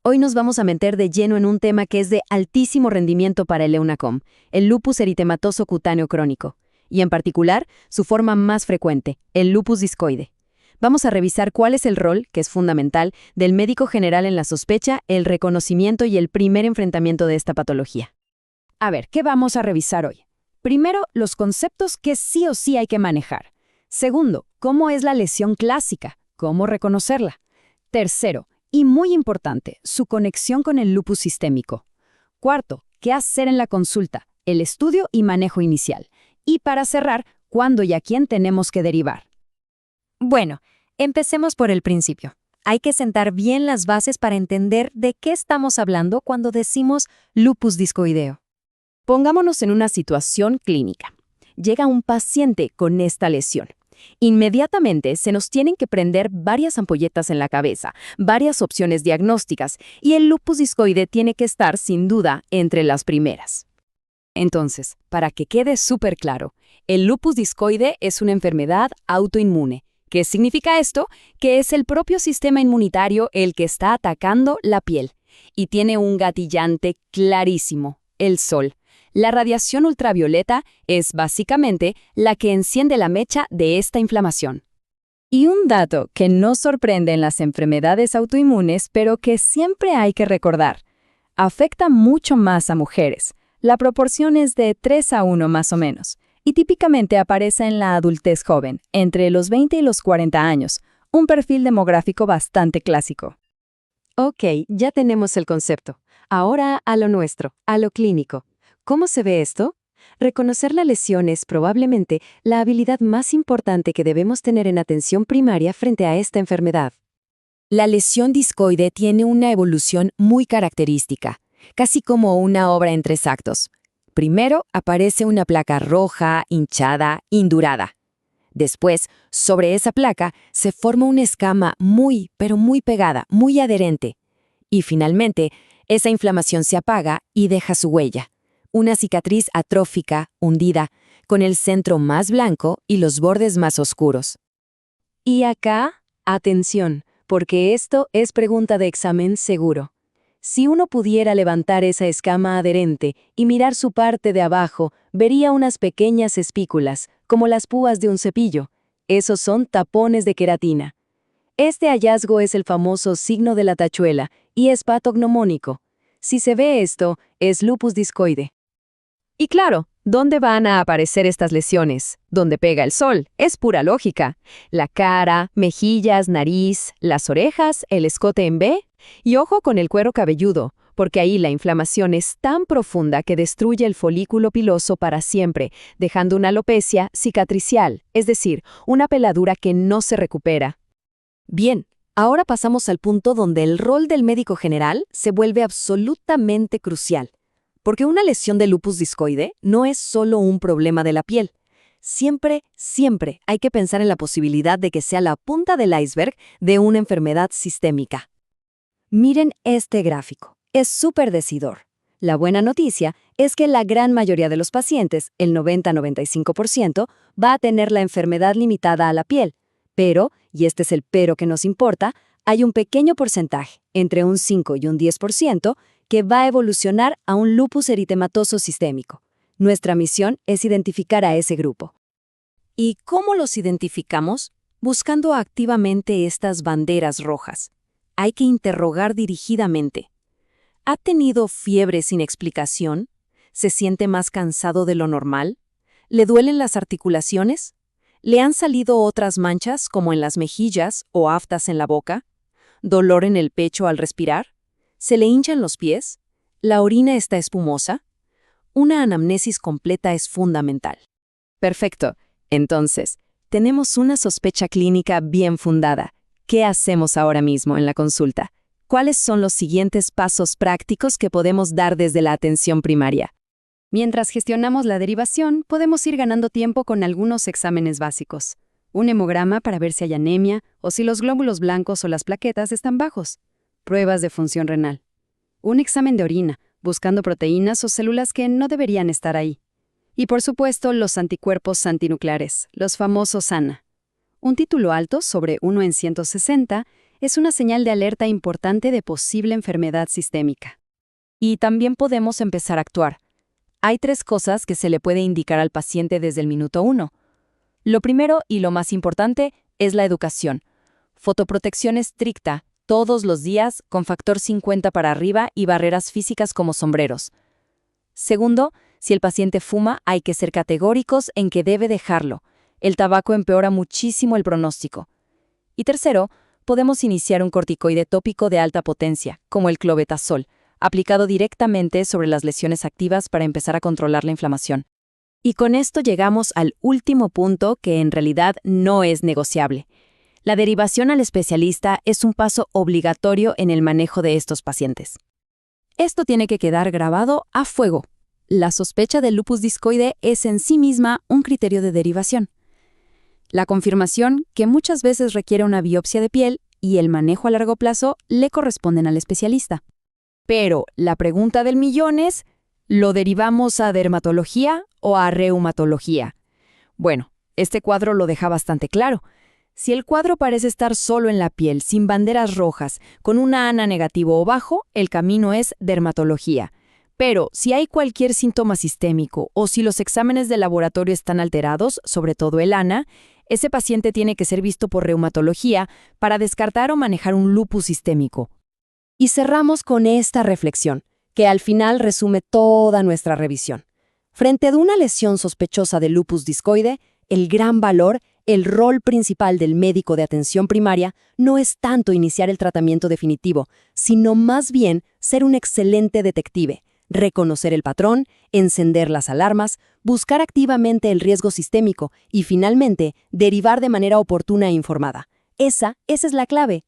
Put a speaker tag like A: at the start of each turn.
A: Hoy nos vamos a meter de lleno en un tema que es de altísimo rendimiento para el EUNACOM, el lupus eritematoso cutáneo crónico, y en particular su forma más frecuente, el lupus discoide. Vamos a revisar cuál es el rol, que es fundamental, del médico general en la sospecha, el reconocimiento y el primer enfrentamiento de esta patología.
B: A ver, ¿qué vamos a revisar hoy? Primero, los conceptos que sí o sí hay que manejar. Segundo, cómo es la lesión clásica, cómo reconocerla. Tercero, y muy importante, su conexión con el lupus sistémico. Cuarto, qué hacer en la consulta, el estudio y manejo inicial. Y para cerrar, cuándo y a quién tenemos que derivar.
C: Bueno, empecemos por el principio. Hay que sentar bien las bases para entender de qué estamos hablando cuando decimos lupus discoideo.
A: Pongámonos en una situación clínica. Llega un paciente con esta lesión. Inmediatamente se nos tienen que prender varias ampolletas en la cabeza, varias opciones diagnósticas, y el lupus discoide tiene que estar, sin duda, entre las primeras. Entonces, para que quede súper claro, el lupus discoide es una enfermedad autoinmune. ¿Qué significa esto? Que es el propio sistema inmunitario el que está atacando la piel. Y tiene un gatillante clarísimo, el sol. La radiación ultravioleta es básicamente la que enciende la mecha de esta inflamación. Y un dato que no sorprende en las enfermedades autoinmunes, pero que siempre hay que recordar. Afecta mucho más a mujeres. La proporción es de 3:1 más o menos. Y típicamente aparece en la adultez joven, entre los 20 y los 40 años, un perfil demográfico bastante clásico. Ok, ya tenemos el concepto. Ahora a lo nuestro, a lo clínico. ¿Cómo se ve esto? Reconocer la lesión es probablemente la habilidad más importante que debemos tener en atención primaria frente a esta enfermedad. La lesión discoide tiene una evolución muy característica, casi como una obra en 3 actos. Primero aparece una placa roja, hinchada, indurada. Después, sobre esa placa, se forma una escama muy, pero muy pegada, muy adherente. Y finalmente, esa inflamación se apaga y deja su huella. Una cicatriz atrófica, hundida, con el centro más blanco y los bordes más oscuros. Y acá, atención, porque esto es pregunta de examen seguro. Si uno pudiera levantar esa escama adherente y mirar su parte de abajo, vería unas pequeñas espículas, como las púas de un cepillo. Esos son tapones de queratina. Este hallazgo es el famoso signo de la tachuela y es patognomónico. Si se ve esto, es lupus discoide. Y claro, ¿dónde van a aparecer estas lesiones? Donde pega el sol, es pura lógica. La cara, mejillas, nariz, las orejas, el escote en B. Y ojo con el cuero cabelludo, porque ahí la inflamación es tan profunda que destruye el folículo piloso para siempre, dejando una alopecia cicatricial, es decir, una peladura que no se recupera. Bien, ahora pasamos al punto donde el rol del médico general se vuelve absolutamente crucial. Porque una lesión de lupus discoide no es solo un problema de la piel. Siempre hay que pensar en la posibilidad de que sea la punta del iceberg de una enfermedad sistémica. Miren este gráfico. Es súper decidor. La buena noticia es que la gran mayoría de los pacientes, el 90-95%, va a tener la enfermedad limitada a la piel. Pero, y este es el pero que nos importa, hay un pequeño porcentaje, entre un 5 y un 10%, que va a evolucionar a un lupus eritematoso sistémico. Nuestra misión es identificar a ese grupo. ¿Y cómo los identificamos? Buscando activamente estas banderas rojas. Hay que interrogar dirigidamente. ¿Ha tenido fiebre sin explicación? ¿Se siente más cansado de lo normal? ¿Le duelen las articulaciones? ¿Le han salido otras manchas como en las mejillas o aftas en la boca? ¿Dolor en el pecho al respirar? ¿Se le hinchan los pies? ¿La orina está espumosa? Una anamnesis completa es fundamental. Perfecto. Entonces, tenemos una sospecha clínica bien fundada. ¿Qué hacemos ahora mismo en la consulta? ¿Cuáles son los siguientes pasos prácticos que podemos dar desde la atención primaria? Mientras gestionamos la derivación, podemos ir ganando tiempo con algunos exámenes básicos. Un hemograma para ver si hay anemia o si los glóbulos blancos o las plaquetas están bajos. Pruebas de función renal. Un examen de orina, buscando proteínas o células que no deberían estar ahí. Y por supuesto, los anticuerpos antinucleares, los famosos ANA. Un título alto sobre 1 en 160
B: Es una señal de alerta importante de posible enfermedad sistémica.
C: Y también podemos empezar a actuar. Hay 3 cosas que se le puede indicar al paciente desde el minuto 1. Lo primero y lo más importante es la educación. Fotoprotección estricta, todos los días, con factor 50 para arriba y barreras físicas como sombreros. Segundo, si el paciente fuma, hay que ser categóricos en que debe dejarlo. El tabaco empeora muchísimo el pronóstico. Y tercero, podemos iniciar un corticoide tópico de alta potencia, como el clobetasol, aplicado directamente sobre las lesiones activas para empezar a controlar la inflamación.
A: Y con esto llegamos al último punto que en realidad no es negociable. La derivación al especialista es un paso obligatorio en el manejo de estos pacientes. Esto tiene que quedar grabado a fuego. La sospecha del lupus discoide es en sí misma un criterio de derivación. La confirmación, que muchas veces requiere una biopsia de piel, y el manejo a largo plazo le corresponden al especialista. Pero la pregunta del millón es, ¿lo derivamos a dermatología o a reumatología? Bueno, este cuadro lo deja bastante claro. Si el cuadro parece estar solo en la piel, sin banderas rojas, con una ANA negativo o bajo, el camino es dermatología. Pero si hay cualquier síntoma sistémico o si los exámenes de laboratorio están alterados, sobre todo el ANA, ese paciente tiene que ser visto por reumatología para descartar o manejar un lupus sistémico. Y cerramos con esta reflexión, que al final resume toda nuestra revisión. Frente a una lesión sospechosa de lupus discoide, el gran valor, el rol principal del médico de atención primaria no es tanto iniciar el tratamiento definitivo, sino más bien ser un excelente detective, reconocer el patrón, encender las alarmas, buscar activamente el riesgo sistémico y, finalmente, derivar de manera oportuna e informada. Esa es la clave.